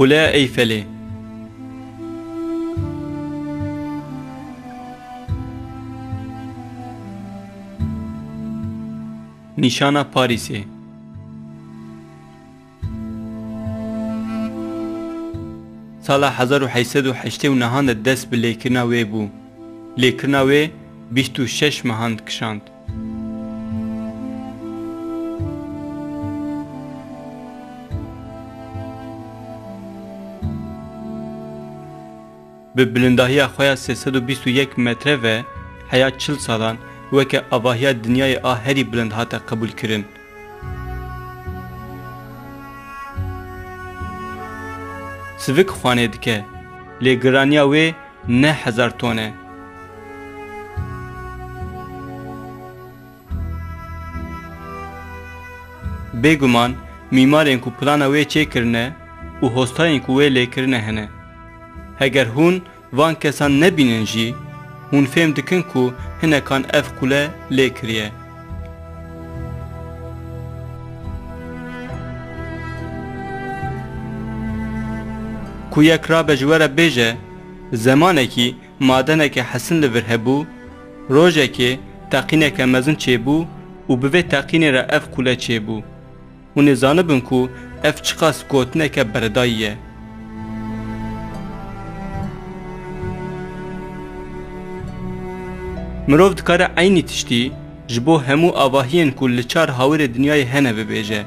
Kule Eyfelê. Nîşana Parîsê. Sala 1889 de dest bi lêkirina wê bû. Lêkirina wê 26 mehan dikişand. Bi bilindahiya xwe ya 321 metre ve heya 40 salan weke avahiya dinyayê a herî bilind hate qebûl kirin. Sivik xwanê dike, lê giraniya wê ne 1000 ton e. Bêguman, mîmarên ku plana wê çêkirine û hostayên ku wê lêkirine hene. Heger hûn van kesan nebînin jî, hûn fêm dikin ku hinekan ev kule lê kiriye. Ku yek rabe ji we re bêje, zemanekî madeneke hesin li vir hebû, rojekê teqîneke mezin çêbû û bi vê teqînê re ev kule çêbû. Hûn ê zanibin ku ev çiqas gotineke beredayî ye. Mirov dikare aynî tiştî ji bo hemû avahiyên ku li çar hawirê dinyayê hene bibêje.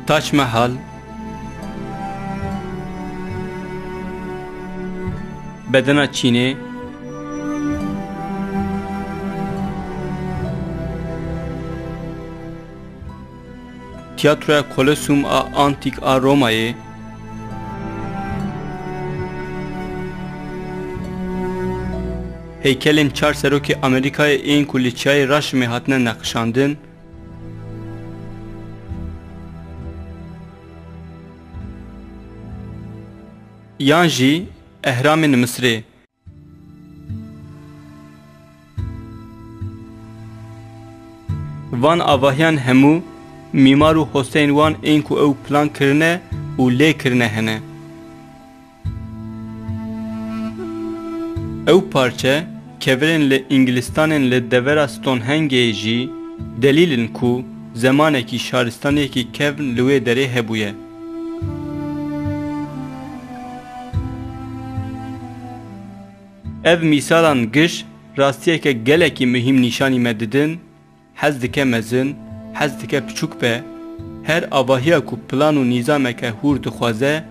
Taç Mahal, Bedena Çînê, Tiyatroya Kolosyum a Antik a Romayê, heykelên çar serokê Amerîkayê ên ku li çiyayê Raşimê hatine neqişandin, yan jî ehramên Misrê. Van avahiyan hemû mîmar û hosteyên wan ên ku ew plan kirine û lê kirine hene. Ew parçe kevirên li Ingilistanên li devera Stonehengeyê jî delîlin ku zemanekî şaristaniyekî kevn li wê derê hebûye. Ev mîsalan giş rastiyeke gelekî mühim nîşanî me didin, hez dike mezin, hez dike piçûk be, her avahiya ku plan û nîzameke hûr dixwaze,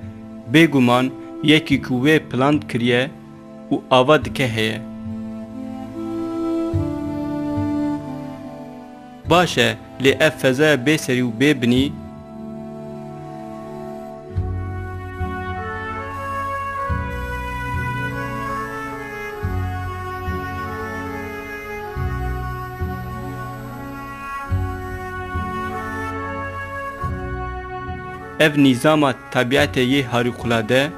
bêguman yekî ku wê plan kiriye û ava dike heye. Baş e lê ev fezaya bêserî û bêbinî ev nîzama tabiatê yê harikulade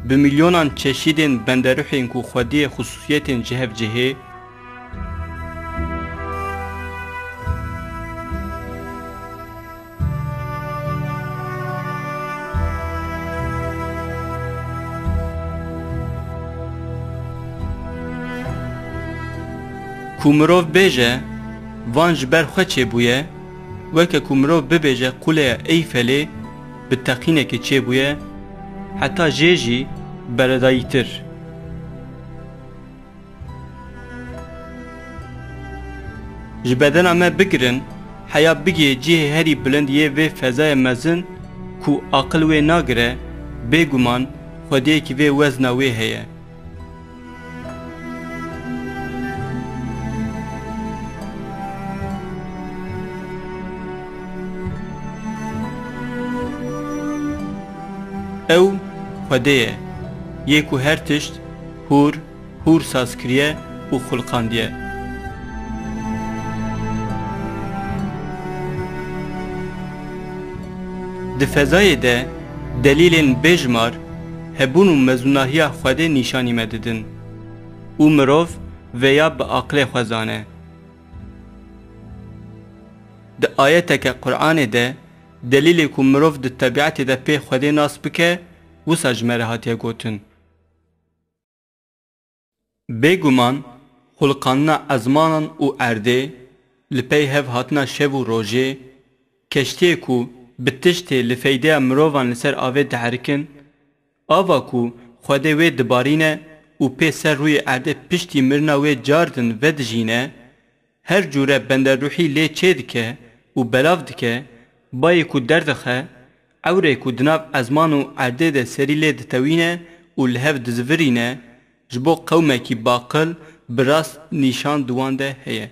bi milyonan çeşîdên benderûhên ku xwediyê xusûsiyetên cihev cihê ku mirov bêje van ji ber xwe çêbûye, weke ku mirov bibêje Kuleya Eyfelê bi teqînekê çêbûye, heta jê jî beredayîtir. Ji bedena me bigirin, heya bigê cihê herî bilind yê vê fezaya mezin ku aqil wê nagire, bêguman xwediyekî vê wezna wê heye. Ew xwedê ye, yê ku her tişt hûr saz kiriye û xulqandiye. Di fezayê de delîlên bêjmar hebûn û mezûnahiya Xwedê nîşanî me didin û mirov veya bi aqlê xwe zane. د آیتک قرآن ده دلیل کو مروف د طبیعت ده پی خودی ناس بکه وسا جمره هاتیه گوتن. بگومان خلقاننا ازمانان او ارده لپی هف هاتنا شو و روژه کشتی کو بتشتی لفیده مروفان لسر آوه دحرکن آوا کو خوده وی دبارینه و پی سر روی ارده پشتی مرنا وی جاردن و دجینه هر جوره بندر روحی لی چه دکه و بلاف دکه بایی کو دردخه اوره کو دناب ازمان و ارده ده سری لی دتوینه و لحف دزورینه جبو قومه کی باقل براست نیشان دوانده هیه.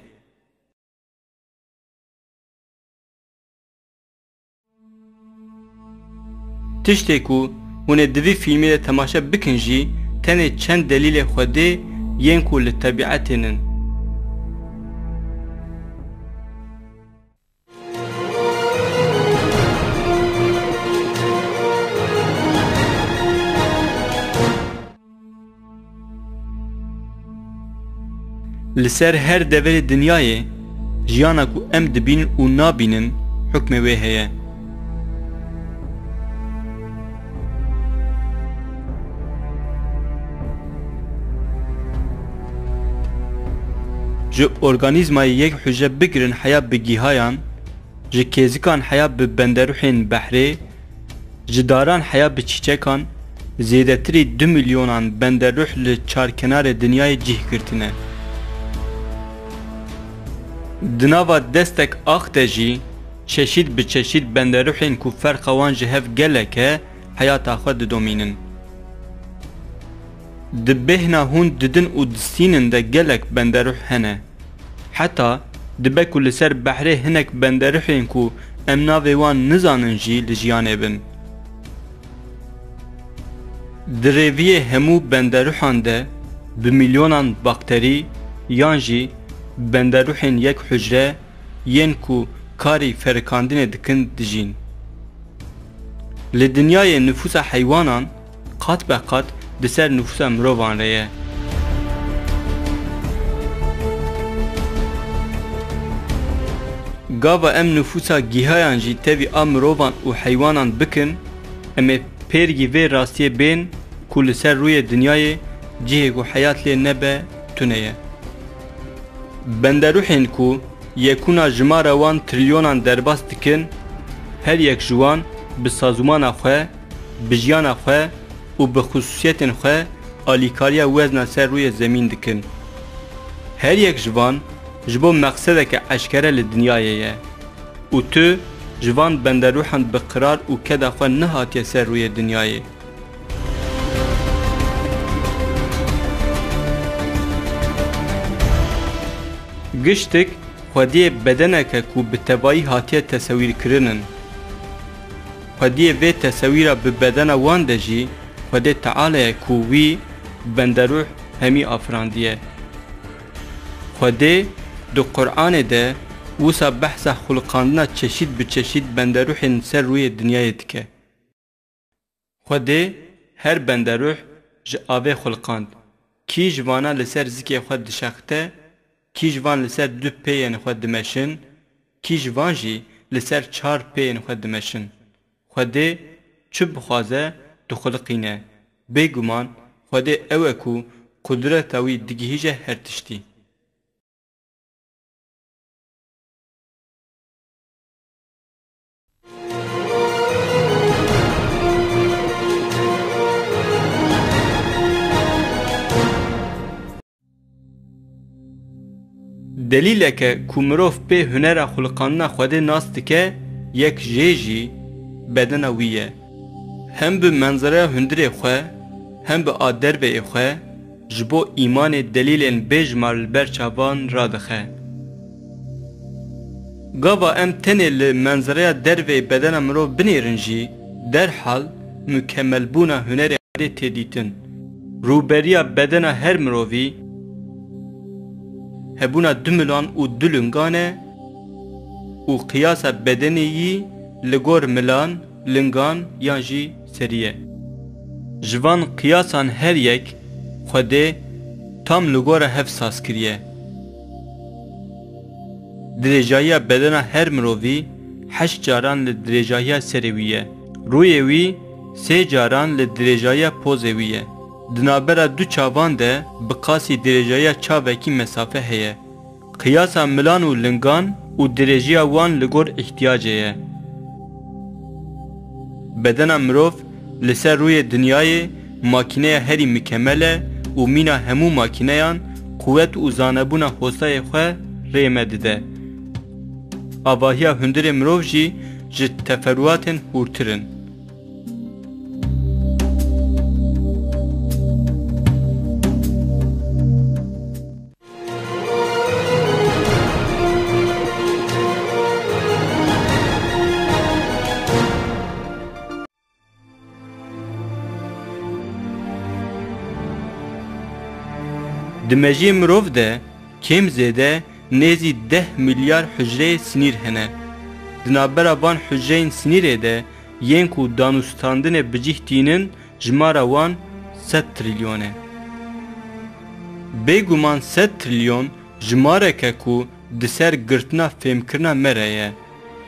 تشتی کو هونه دوی فیلمی ده تماشا بکنجی تنه چند دلیل خوده ین کو لطبیعتنن. لسر هر دور دنیای جیانا کو ام دبین و نابینن حکم وی هیه. جو ارگانیزمای یک حجه بگرن حیا بگیهایان جو کیزکان حیا ببندروحین بحری جو داران حیا بچیچکان زیده تری 2 میلیونان بندروح لچارکنار دنیای جیه کرتنه. دناوا دستک آخته جی چشید به چشید بندروحین کو فرق وان جهف گلکه حیات آخواد دومینن. دبهنا هون ددن و دستینن ده گلک بندروح هنه. حتی دبه کو لسر بحره هنک بندروحین کو امناوی وان نزانن جی لجیانه بن. دریویه همو بندروحان ده بمیلیونان باکتری یان جی بندروحین یک حجره ین کو کاری فرکاندن دکن دجین. لدنیای نفوس حیوانان قات به قات دسر نفوس مروان ریه. گاوا ام نفوسا گیهایان جی تاوی مروان و حیوانان بکن اما پیرگی وی راستیه بین کو لسر روی دنیای جیه و حیات لی نبه تونه. بندروحین کو یکونا جماره وان تریلیونان درباس دکن هر یک جوان به سازمان خواه بجیان خواه و به خصوصیت خواه آلیکاریا وزن سر روی زمین دکن. هر یک جوان جبو مقصده که اشکره لدنیایه و تو جوان بندروحان بقرار و کده خواه نهاتی سر روی دنیایه. گشتک خودی بدنک کو به تبایی هاتیه تصویر کرنن. خودی وی تصویره به بدن وان دجی خودی تعالی کو وی بندروح همی آفراندیه. خودی دو قرآن ده وسا بحث خلقاندنا چشید به چشید بندروح سر روی دنیای دکه. خودی هر بندروح جاوه خلقاند کی جوانا لسر زکی خود دشخته کی جوان لسر 2 پیین خود دمشن کی جوان جی لسر 4 پیین خود دمشن. خوده چه بخوازه دو خلقینه بگومان خوده اوه کو قدرت اوی دیگهیجه هر تشتی. دلیل که کومروف به هنر خلقاننا خود ناست که یک جیجی بدن ویه هم به منظره هندره خواه هم به آدر به خواه جبو ایمان دلیل بجمال برچابان را دخه. گاوا ام تنه لمنظره در و بدن مرو بنیرنجی در حال مکمل بونا هنر تدیتن. روبریا بدن هر مروی هبونا 2 میلیون و 2 لنگانه و قیاس بدنی لگور ملان لنگان یانجی سریه. جوان قیاسان هر یک خوده تام لگور هف ساس کریه. Dirêjaya bedena her mirovî 8 caran li dirêjaya serê wî ye. Rûyê wî 3 caran li dirêjaya pozê wî ye. Di navbera du çavan de bi qasî dirêjaya çavekî mesafe heye. Qiyasa milan û lingan û dirêjiya wan li gor ihtiyacê ye. Bedena mirov li ser rûyê dinyayê makîneya herî mikemel e û mîna hemû makîneyan qûwet û zanebûna hostayê xwe rê dide. Avahiya hundirê mirov jî ji teferruatên hûrtir in. Di mejiyê mirov de kêm zêde nêzî 10 milyar hücreyê sinîr hene. Di navbera van hücreyên sinîrê de yên ku danûstandinê bicih tînin jmara wan 100 trilyon e. Bêguman 100 trilyon jmareke ku di ser girtina fêmkirina me re ye.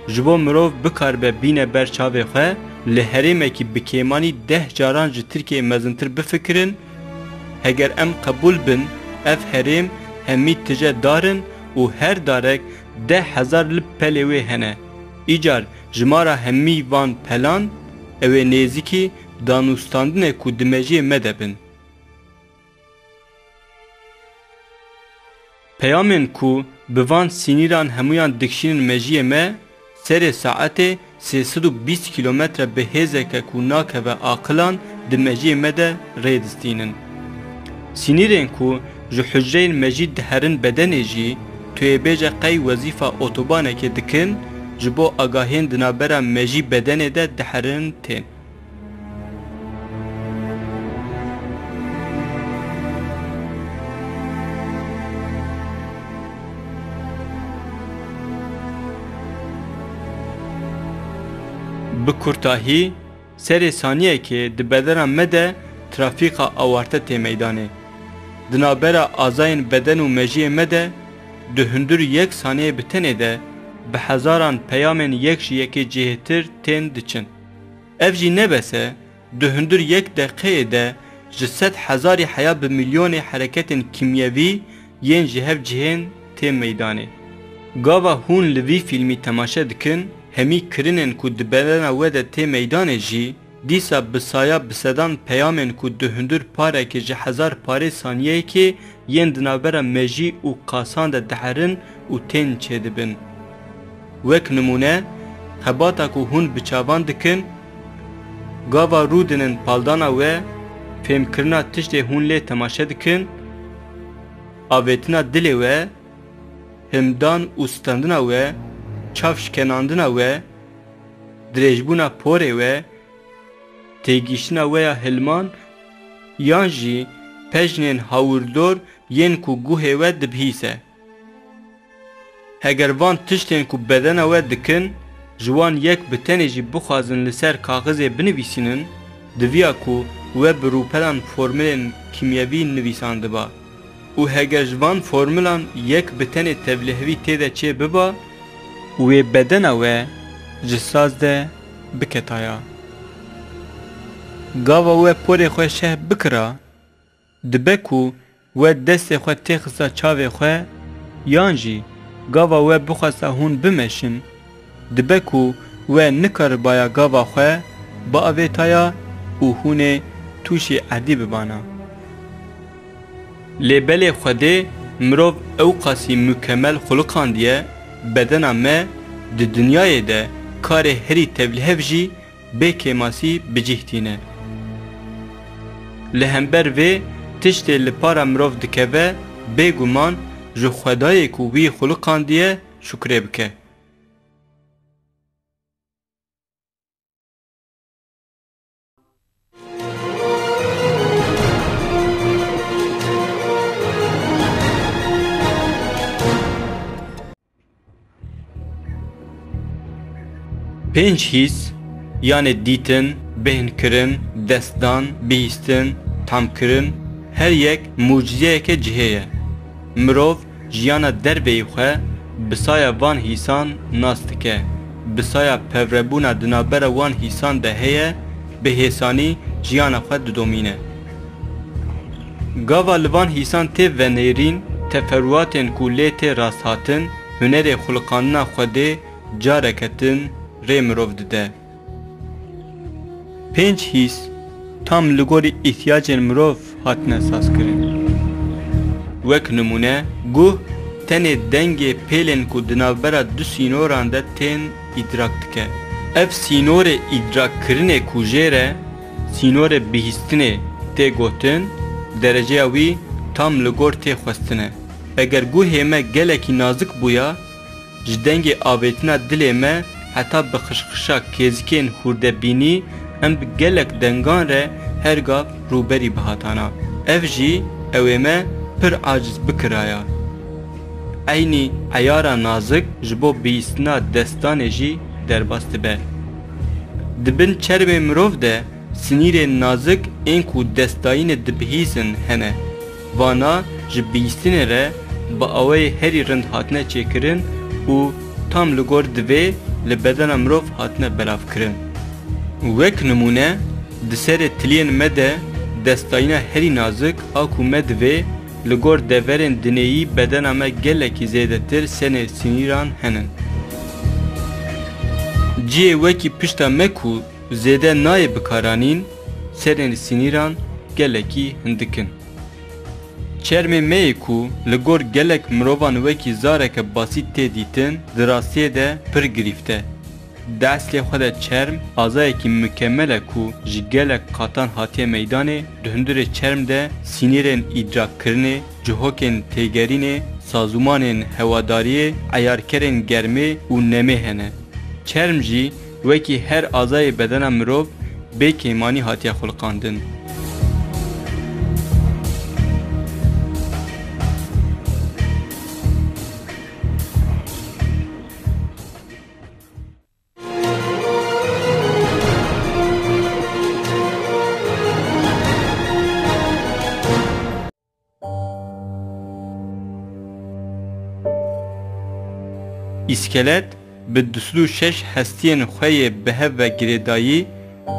Ji bo mirov bikaribe bîne ber çavê xwe li herêmekî bi kêmanî 10 caran ji Tirkiyeyê mezintir bifikirin, heger em qebûl bin ev herêm hemî tije darin û her darek 10,000 li pelê wê hene. Îcar jmara hemî van pelan ew ê nêzîkî danûstandinê ku di mejiyê me de bin. Peyamên ku bi van sinîran hemûyan dikşînin mejiyê me serê saetê 320 kilometre bi hêzeke ku nakeve aqilan di mejiyê me de rê distînin. Sinîrên ku ji hücreyên mejî diherin bedenê jî tuyêbêje qey wezîfa otobanekê dikin ji bo agahiyên di navbera mejî bedenê de diherin tên. Bi kurtahî serê saniyekê di bedena me de trafîqa awarte tê meydanê. Di navbera azayên beden û mejiyê me de di hundir yek saniyê bi tenê de bi hezaran peyamên yek ji yekê cihêtir tên diçin. Ev jî nebese di hundir yek deqeyê de ji 100,000 heya bi milyonê hereketên kimyevî yên ji hev cihên tê meydanê. Gava hûn li vî fîlmî temaşe dikin, hemî kirinên ku di bedena we de tê meydanê jî dîsa bi saya bi sedan peyamên ku di hundir parekê ji 1000 parê saniyeyekê yên di navbera mejî û qasan de diherin û tên çêdibin. Wek nimûne, hebata ku hûn bi çavan dikin, gava rûdinin paldana we fêmkirina tiştê hûn lê temaşe dikin, avêtina dilê we, himdan û standina we, çavşkenandina we, dirêjbûna porê we, têgîştina we ya hilman yan jî pejnên hawirdor yên ku guhê we dibihîse. Heger van tiştên ku bedena we dikin, ji wan yek bi tenê jî bixwazin li ser kaxizê binivîsînin, diviya ku we bi rûpelan formülên kimyevî nivîsandiba. Û heger ji van formülan yek bi tenê tevlihevî têde çê biba, wê bedena we ji saz de biketaya. Gava we porê xwe şeh bikira, dibe ku we destê xwe têxista çavê xwe yan jî gava we bixwesta hûn bimeşin, dibe ku we nikaribaya gava xwe biavêtaya û hûnê tûşê ehdî bibana. Lê belê Xwedê mirov ew qasî mükemmel xuluqan diye bedena me di dinyayê de karê herî tevlihev jî bê kêmasî bicih tîne. Li hember vê tiştê li para mirov dikeve bêguman ji Xwedayê ku wî xuluqan diye şukrê bike. Pênc hîs yani dîtin, bêhnkirin, destdan, bihîstin, tamkirin her yek mucizeyeke cihê ye. Mirov jiyana derveyê xwe bisaya van hîsan nas dike. Bisaya pevrebûna di navbera wan hîsan de heye, bi hêsanî jiyana xwe didomîne. Gava li van hîsan tê venêrîn, teferruatên ku lê tê rasthatin, hunerê xulqanina Xwedê careketin rê mirov dide. Pênc hîs tam li gorî îhtiyacên mirov hatine sazkirin. Wek nimûne, guh tenê dengê pêlên ku di navbera du sînoran de tên îdrak dike. Ev sînorê îdrakkirinê ku jê re sînorê bihîstinê tê gotin, dereceya wî tam li gor tê xwestine. Eger guhê me gelekî nazik bûya, ji dengê avêtina dilê me heta bi xişxişa kêzikên hûrdebînî em bi gelek dengan re her gav rûberî bihatana. Ev jî ew ê me pir aciz bikiraya. Eynî eyara nazik ji bo bihîstina destanê jî derbas dibe. Dibin çermê mirov de sinîrên nazik ên ku destayînê dibihîzin hene. Vana ji bihîstinê re bi awayê herî rind hatine çêkirin û tam li gor divê li bedena mirov hatine belavkirin. Wek nimûne, di serê tiliyên me de destayîna herî nazik a ku me divê li gor deverên dinêyî bedena me gelekî zêdetir senê sinîran henin. Ciyê wekî pişta me ku zêde nayê bikaranîn, serên sinîran gelekî hindikin. Çermê me yê ku li gor gelek mirovan wekî zareke basît tê dîtin, di rastiyê de pir girîfte. Di eslê xwe de çerm azayekî mükemmel e ku ji gelek qatan hatiye meydanê, di hundirê çerm de sinîrên îdrakkirinê, cihokên têgerînê, sazûmanên hewadariyê, eyarkerên germê û nemê hene. Çerm jî wekî her azayê bedena mirov bê kêmanî hatiye xulqandin. İskelet bi 26 hestiyên xwe yê bihev ve girêdayî,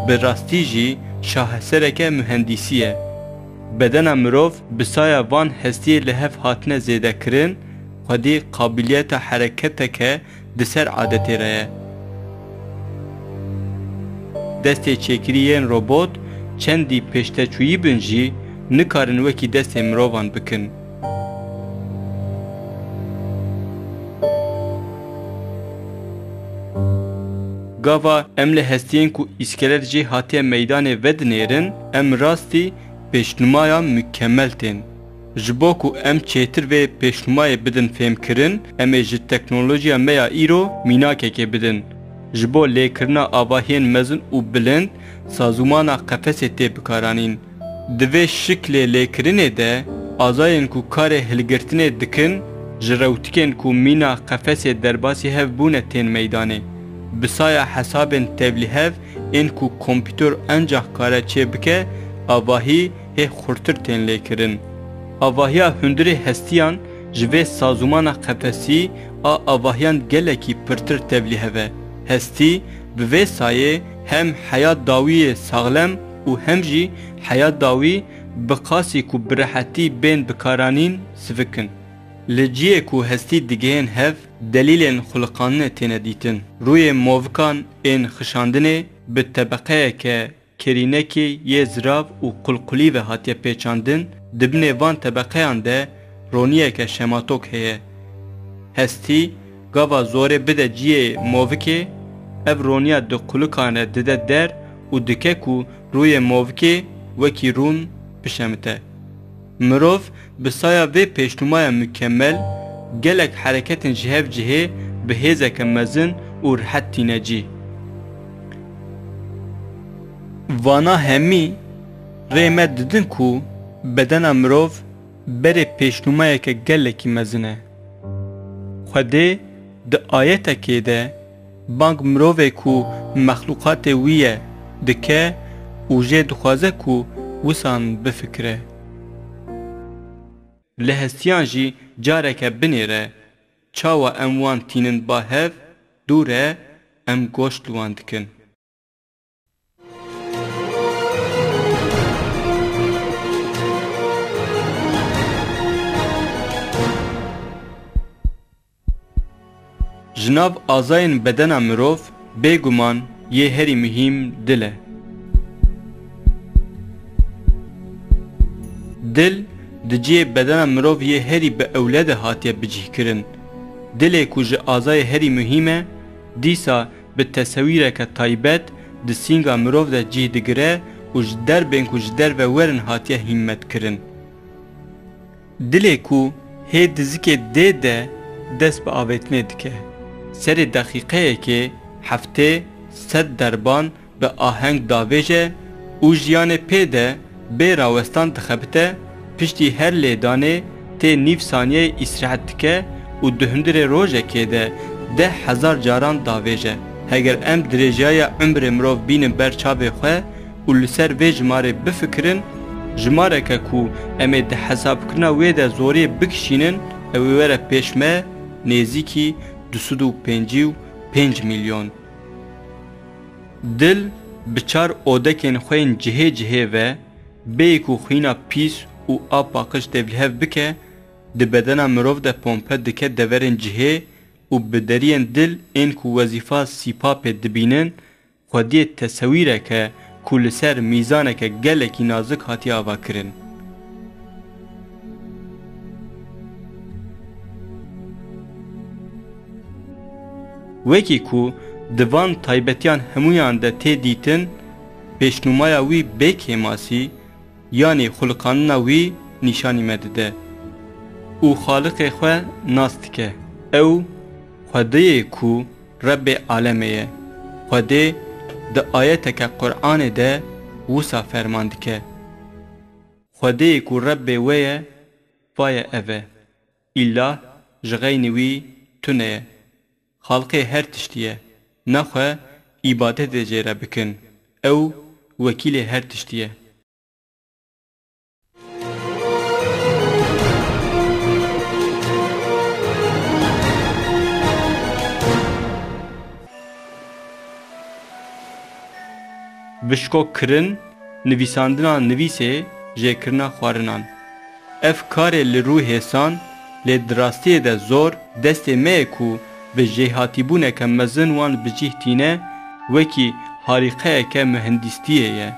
bi rastî jî şahesereke mühendîsî ye. Bedena mirov bi saya van hestiyê li hev hatine zêdekirin, xwedî qabiliyeta hereketeke di ser adetê re ye. Destê çêkiriyên robot çendî pêşteçûyî bin jî nikarin wekî destê mirovan bikin. Gava em li hestiyên ku îskelet jî hatiye meydanê vedinêrin, em rastî pêşnûmaya mükemmel tên. Ji bo ku em çêtir vê pêşnûmayê bidin fêmkirin, em ê ji teknolojiya me ya îro mînakekê bidin. Ji bo lêkirina avahiyên mezin û bilind, sazûmana qefesê tê bikaranîn. Di vê şiklê lêkirinê de azayên ku karê hilgirtinê dikin, ji rewtikên ku mîna qefesê derbasî hev bûne tên meydanê. Bi saya hesabên tevlîhev ên ku kompîtör encah kare çê bike, avahî hê xurtir tên lêkirin. Avahiya hundirê hestiyan ji vê sazûmana qefesî a avahiyan gelekî pirtir tevlîhev e. Hestî bi vê sayê hem heya dawiyê saxlem û hem jî heya dawî bi qasî ku bi rehetî bên bikaranîn sivikin. Li ciyê ku hestî digehên hev, delîlên xulqanînê têne dîtin. Rûyê movikan ên xişandinê bi tebeqeyeke kerînekê yê zirav û qulqulî ve hatiye pêçandin, dibinê van tebeqeyan de roniyeke şematok heye. Hestî gava zorê bide ciyê movikê, ev roniya di qulukan re dide der û dike ku rûyê movikê wekî rûn bişemite. Mirov bi saya vê pêşnûmaya mükemmel, gelek hereketên ji hev cihê bi hêzeke mezin û rihet tîne cî. Vana hemî rê me didin ku bedena mirov berê pêşnûmayeke gelekî mezin e. Xwedê di ayetekê de bang mirovê ku mexlûqatê wî ye dike û jê dixwaze ku wisan bifikire. Li hestiyan jî careke binêre çawa em wan tînin bahev dûr e em goşt li wan dikin. Ji nav azayên bedena mirov bêguman yê herî muhîm dil e. Dil di ciyê bedena mirov yê herî bi ewlede hatiye bicihkirin. Dilê ku ji azayê herî muhîm e, dîsa bi tesewîreke taybet di sînga mirov de cih digire û ji derbên ku ji derve werin hatiye hîmmetkirin. Dilê ku hê di zikê dê de dest bi avêtinê dike. Serê deqîqeyekê heftê sed derban bi aheng davêje û jiyanê pê de bê rawestan dixebite, piştî her lêdanê tê nîv saniyeyê îstirahet dike û di hundirê rojekê de 10,000 caran davêje. Heger em dirêjiyaya umrê mirov bînin ber çavê xwe û li ser vê jimarê bifikirin, jimareke ku em ê di hesabkirina wê de zoriyê bikişînin, ew ê were pêş me nêzîkî 255 milyon. Dil bi çar odekên xwe yên cihê cihê ve bêyî ku xwîna pîs û a paqij tevlihev bike, di bedena mirov de pompe dike deverên cihê û bi deriyên dil ên ku wezîfa sîpapê dibînin, xwediyê tesewîreke ku li ser mîzaneke gelekî nazik hatiye avakirin. Wekî ku di van taybetiyan hemûyan de tê dîtin, pêşnûmaya wî bê kêmasî yanî xulqanina wî nîşanî me dide û xaliqê xwe nas dike. Ew Xwedeyê ku Rebbê alemê ye. Xwedê di ayeteke Qur'anê de wisa ferman dike. Xwedeyê ku Rebbê we ye, vaye ev e. İllah ji xeynî wî tune ye. Xalqê her tiştî ye. Nexwe îbadetê jê re bikin. Ew wekîlê her tiştî ye. Bişko kirin, nivîsandina nivîsê jêkirina xwarinan. Ev karê li rû hêsan, lê di rastiyê de zor, destê me ye ku bi jêhatîbûneke mezin wan bicih tîne, wekî harîqeyeke mühendîstiyê ye.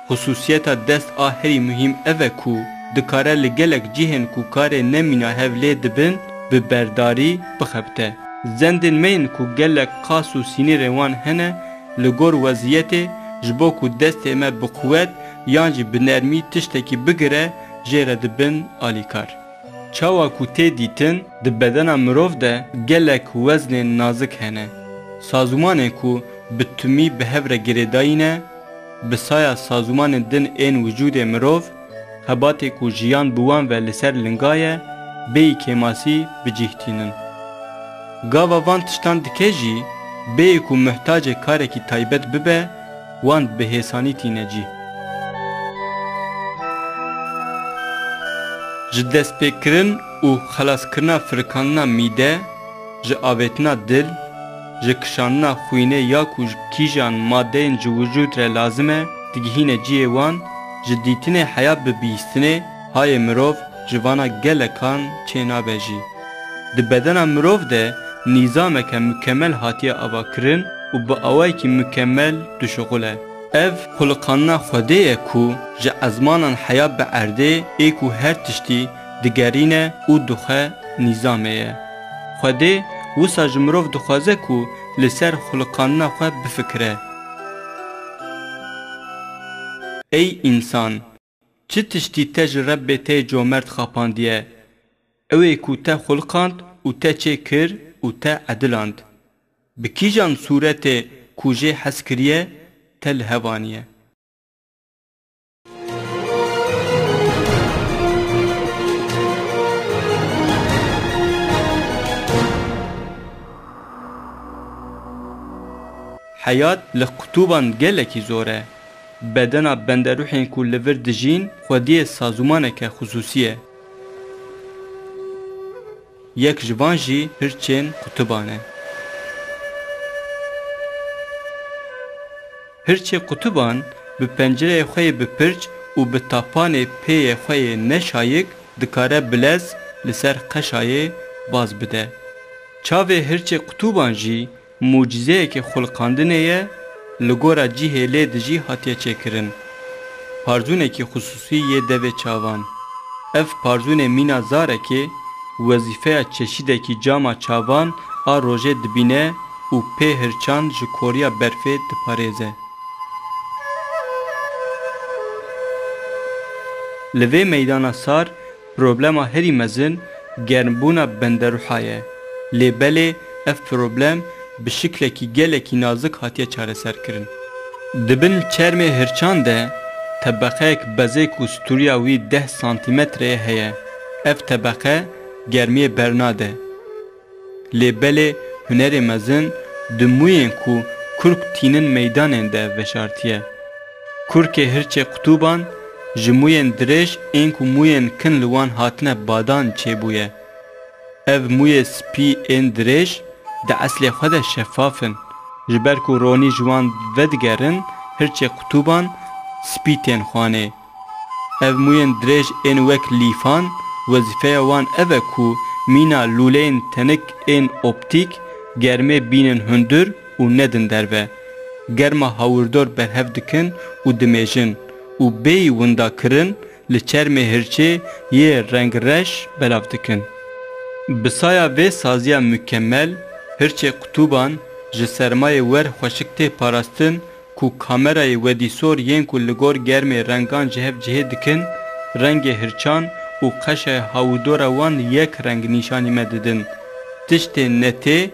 Xusûsiyeta dest a herî muhîm ev e ku dikare li gelek cihên ku karê nemîna hev lê dibin, bi berdarî bixebite. Zendên me yên ku gelek qas û sînîrên wan hene, li gor weziyetê ji bo ku destê me bi quwet yan jî bi nermî tiştekî bigire, jê re dibin alîkar. Çawa ku tê dîtin, di bedena mirov de gelek weznên nazik hene. Sazûmanên ku bi tûmî bi hev re girêdayîne, bi saya sazûmanên din ên wicûdê mirov, hebatê ku jiyan bi wan ve li ser linga ye, bêyî kêmasî bicîhtînin. Gava van tiştan dike jî, bêyî ku muhtacê karekî taybet bibe, wan bi hêsanî tîne cî. Ji destpêkirin û xelaskirina firkanina mîde, ji avêtina dil, ji kişanina xwînê ya ku kîjan maddeyên ji wicûd re lazim e, digihîne ciyê wan, ji dîtinê heya bi bîstinê, hayê mirov ji vana gelekan çê nabe jî. Di bedena mirov de nîzameke mükemmel hatiye avakirin û bi awayekî mükemmel dişuxul e. Ev xulqanina Xwedê ye ku ji ezmanan heya bi erdê ê ku her tiştî digerîne û dixwe nîzamê ye. Xwedê wisa ji mirov dixwaze ku li ser xulqanina xwe bifikire. Ey însan! Çi tiştî te ji Rebbê tê comert xapandiye? Ew ê ku te xulqand û te çê kir û te ediland. Bi kîjan sûretê ku jê hez kiriye, te li hevaniye. Hayat li qutuban gelekî zor e. Bedena benderûhên ku li vir dijîn, xwediyê sazûmaneke xusûsî ye. yek ji van jî hirçên qutuban e. Hirçê qutuban bi pencereyê xwe yê bi pirç û bi tapanê pêyê xwe yê neşayik dikare bilez li ser qeşayê baz bide. Çavê hirçê qutuban jî mucizeyekê xulqandinê ye li gora cihê lê de jî hatiye çêkirin. Parzûnekî xusûsî yê devê çavan. Ev parzûnê mîna zarekê wezîfeya çeşîdekî cama çavan a rojê dibîne û pê hirçan ji koriya berfê diparêze. Li vê meydana sar problema herî mezin germbûna benderûha ye. Lê belê ev problem bi şiklekî gelekî nazik hatiye çareserkirin. Dibin çermê hirçan de tebeqeyek bezêk û stûriya wî 10 santimetreyê heye. Ev tebeqe germiyê bernade. Lê belê hunerê mezin di mûyên ku kurk tînin meydanên de veşartiye. Kurkê hirçê qutuban ji mûyên dirêj ên ku mûyên kin li wan hatine badan çêbûye. Ev mûyê spî ên dirêj di eslê xwe de şeffafin. Ji ber ku ronî ji wan vedigerin hirçê qutuban spî tên xwanê. Ev mûyên dirêj ên wek lîfan wezîfeya wan ev e ku mîna lûleyên tenik ên optîk germê bînin hundir û nedin derve. Germa hawirdor berhev dikin û dimêjin û bêyî windakirin li çermê hirçê yê rengreş belav dikin. Bi saya vê saziya mükemmel hirçê qutuban ji sermayê wer xweşik tê parastin ku kamerayê wedîsor yên ku li gor germê rengan ji hev cihê dikin, rengê hirçan û qeşa hawirdora wan yek reng nîşanî me didin. Tiştê netê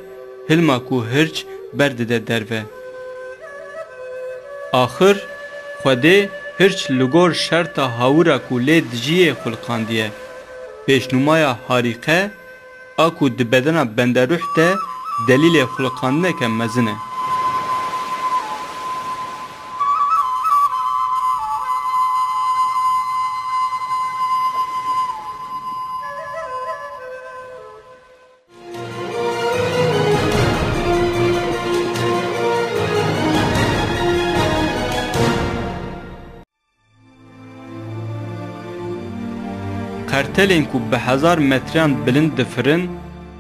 hilma ku hirç berdide derve. Axir Xwedê hirç li gor şerta hawira ku lê dijiyê xulqandiye. Pêşnûmaya harîqe a ku di bedena benderûh de delîlê xulqandineke mezin e. Qertelên ku bi 1000 metreyan bilind difirin,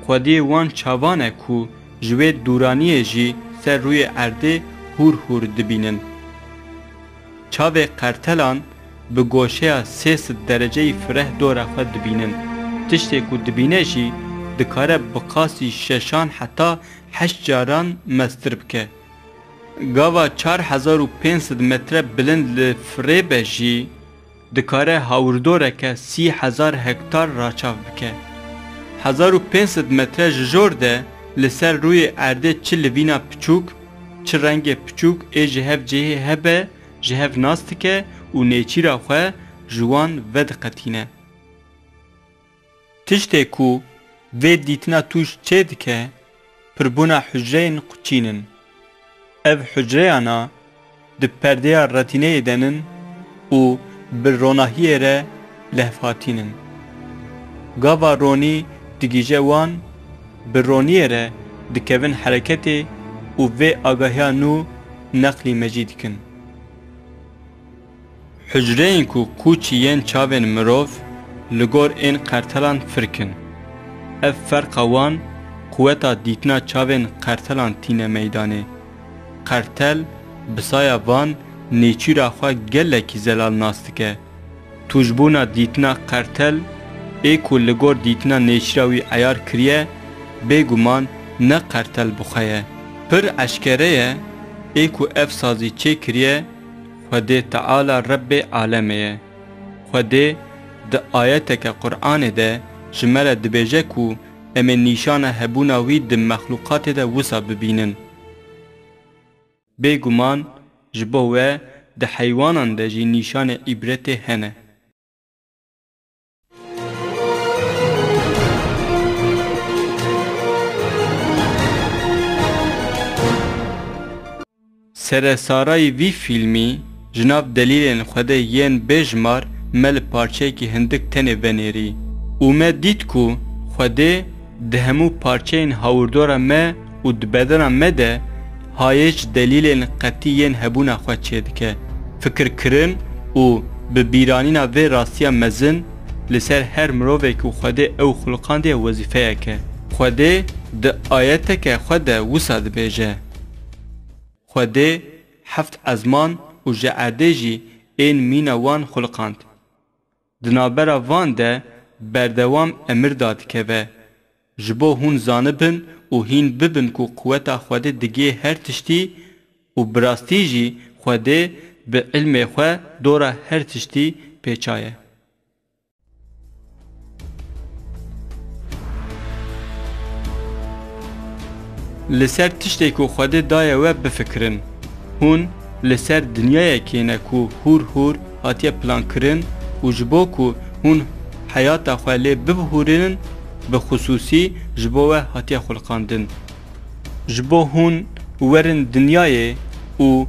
xwediyê wan çavan e ku ji wê dûraniyê jî ser rûyê erdê hûr hûr dibînin. Çavê qertelan bi goşeya 300 dereceyî fireh dora xwe dibînin. Tiştê ku dibîne jî dikare bi qasî şeşan heta 8 caran mestir bike. Gava 4500 metre bilind li firêbe jî dikare hawirdoreke 30,000 hektar raçav bike. 1500 metre ji jor de li ser rûyê erdê çi livîna piçûk, çi rengê piçûk ê ji hev cihê hebe ji hev nas dike û nêçîra xwe ji wan vediqetîne. Tiştê ku vê dîtina tûj çê dike, pirbûna hücreyên quçînin. Ev hücreyana di perdeya retîneyê denin û bi ronahiyê re lehfatînin. Gava ronî digîje wan bi roniyê re dikevin hereketê û vê agahiya nû neqlî mecî dikin. Hücreyên ku kûçî yên çavên mirov li gor ên qertelan firkin. Ev ferqa wan quweta dîtina çavên qertelan tîne meydanê. Qertel bi saya van nêçîra xwe gelekî zelal nas dike. Tûjbûna dîtina qertel ê ku li gor dîtina nêçîra wî eyar kiriye, bêguman ne qertel bixwe ye. Pir eşkere ye ê ku ev sazî çê kiriye, Xwedê Teala Rebbê alemê ye. Xwedê di ayeteke Qur'anê de ji me re dibêje ku em ê nîşana hebûna wî di mexlûqatê de wisa bibînin. Bêguman ji bo we di heywanan de jî nîşanê îbretê hene. Seresarayê vî fîlmî ji nav delîlên Xwedê yên bêjmar me li parçeyekî hindik tenê venêrî û me dît ku Xwedê دهمو پارچین هاوردورا ما و دبدنا ما ده هایش دلیل قطعین هبونا خواه چه دکه فکر کرن و ببیرانینا و راستیا مزن لسر هر مروفه که خوده او خلقان ده وظیفه که خوده ده آیته که خوده وسا ده بیجه خوده هفت ازمان و جعده جی این مینا وان خلقاند دنابرا وان ده بردوام امر داد که و جبو هون زانبن و هین ببن کو قوتا خوده دگه هر تشتی و براستی جی خوده به علم خواه دورا هر تشتی پیچایه لسر تشتی که خوده دایه و بفکرن هون لسر دنیای که نکو هور هور هاتیه پلان کرن و جبو که هون حیات خواه لی ببهورن بخصوصی جبو هاتیه خلقاندن جبو هون ورن دنیای و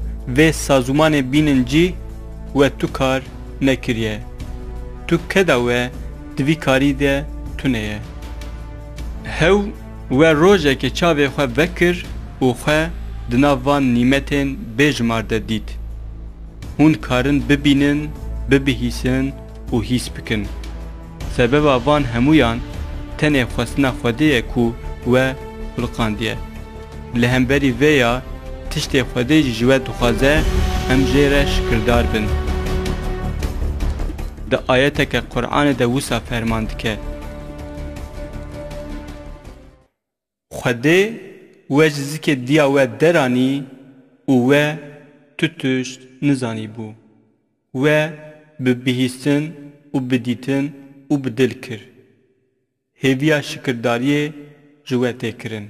سازمان بیننجی و تو کار نکریه تو کدا و دوی کاری ده تو نیه هو و روژه که چاوه خواه بکر و خواه دناوان نیمتین بجمارده دید هون کارن ببینن ببهیسن و هیس بکن سبب وان همویان تنه خواستنا خوده کو و خلقاندیه لهمبری ویا تشتی خوده جوه دخوازه هم جیره شکردار بن ده آیته که قرآن ده وسا فرماند که خوده وجزی که دیا و درانی و تتشت نزانی بو و ببهیستن و بدیتن و بدل کر هیویا شکرداری جوه تکرن